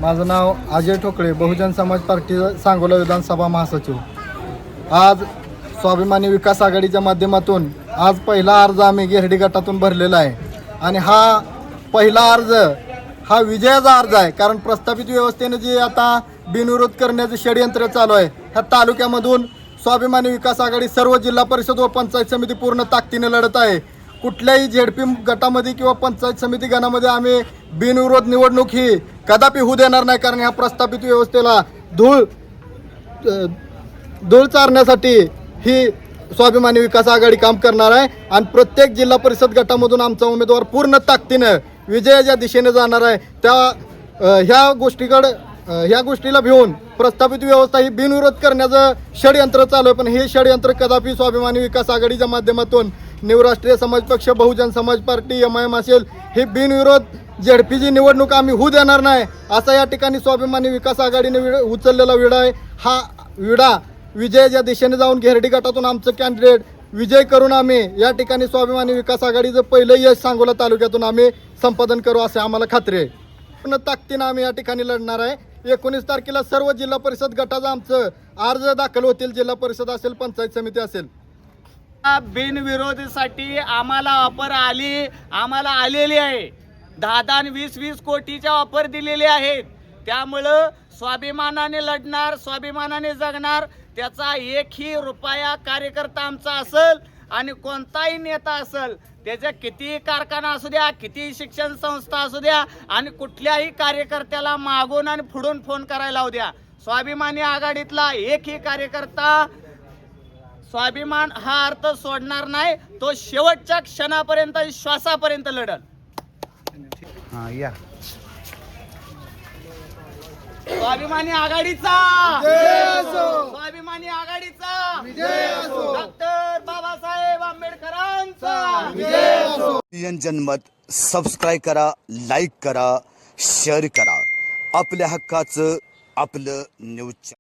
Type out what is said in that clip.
माझं नाव अजय ठोकळे, बहुजन समाज पार्टी सांगोला विधानसभा महासचिव। आज स्वाभिमानी विकास आघाडीच्या माध्यमातून आज पहिला अर्ज आम्ही गिरडी गटातून भरलेला आहे आणि हा पहिला अर्ज हा विजयाचा अर्ज आहे। कारण प्रस्थापित व्यवस्थेने जे आता बिनविरोध करण्याचं षडयंत्र चालू आहे, ह्या तालुक्यामधून स्वाभिमानी विकास आघाडी सर्व जिल्हा परिषद व पंचायत समिती पूर्ण ताकदीने लढत आहे। कुठल्याही झेडपी गटामध्ये किंवा पंचायत समिती गणामध्ये आम्ही बिनविरोध निवडणूक ही कदापि होऊ देणार नाही। कारण ह्या प्रस्थापित व्यवस्थेला धूळ चारण्यासाठी ही स्वाभिमानी विकास आघाडी काम करणार आहे आणि प्रत्येक जिल्हा परिषद गटामधून आमचा उमेदवार पूर्ण ताकदीनं विजयाच्या दिशेने जाणार आहे। ह्या गोष्टीला भिवून प्रस्थापित व्यवस्था ही बिनविरोध करण्याचं षडयंत्र चालू आहे, पण हे षडयंत्र कदापि स्वाभिमानी विकास आघाडीच्या माध्यमातून न्यू राष्ट्रीय समाज पक्ष, बहुजन समाज पार्टी, MIM असेल, हे बिनविरोध झेडपीची निवडणूक आम्ही होऊ देणार नाही असा या ठिकाणी स्वाभिमानी विकास आघाडीने उचललेला विडा आहे। हा विडा विजयाच्या दिशेने जाऊन गिरडी गटातून आमचं कॅन्डिडेट विजय करून आम्ही या ठिकाणी स्वाभिमानी विकास आघाडीचं पहिलं यश सांगोला तालुक्यातून आम्ही संपादन करू असे आम्हाला खात्री आहे। पूर्ण ताकदीनं आम्ही या ठिकाणी लढणार आहे। 19 तारखेला सर्व जिल्हा परिषद गटाचा आमचं अर्ज दाखल होतील, जिल्हा परिषद असेल, पंचायत समिती असेल। बिनविरोधीसाठी आम्हाला ऑफर आलेली आहे। 10 आणि 20 कोटीच्या ऑफर दिलेले आहेत। त्यामुळं स्वाभिमानाने लढणार, स्वाभिमानाने जगणार। त्याचा एकही रुपया कार्यकर्ता आमचा असेल आणि कोणताही नेता असेल, त्याच्या कितीही कारखाना असू द्या, कितीही शिक्षण संस्था असू द्या, आणि कुठल्याही कार्यकर्त्याला मागून आणि पुढून फोन करायला लावू द्या, स्वाभिमानी आघाडीतला एकही कार्यकर्ता स्वाभिमान हा अर्थ सोडणार नाही। तो शेवटच्या क्षणापर्यंत, श्वासापर्यंत लढल। स्वाभिमानी आघाडीचा स्वाभिमानी आघाडीचा डॉक्टर बाबासाहेब आंबेडकरांचा जनमत सबस्क्राईब करा, लाईक करा, शेअर करा। आपल्या हक्काचं आपलं न्यूज।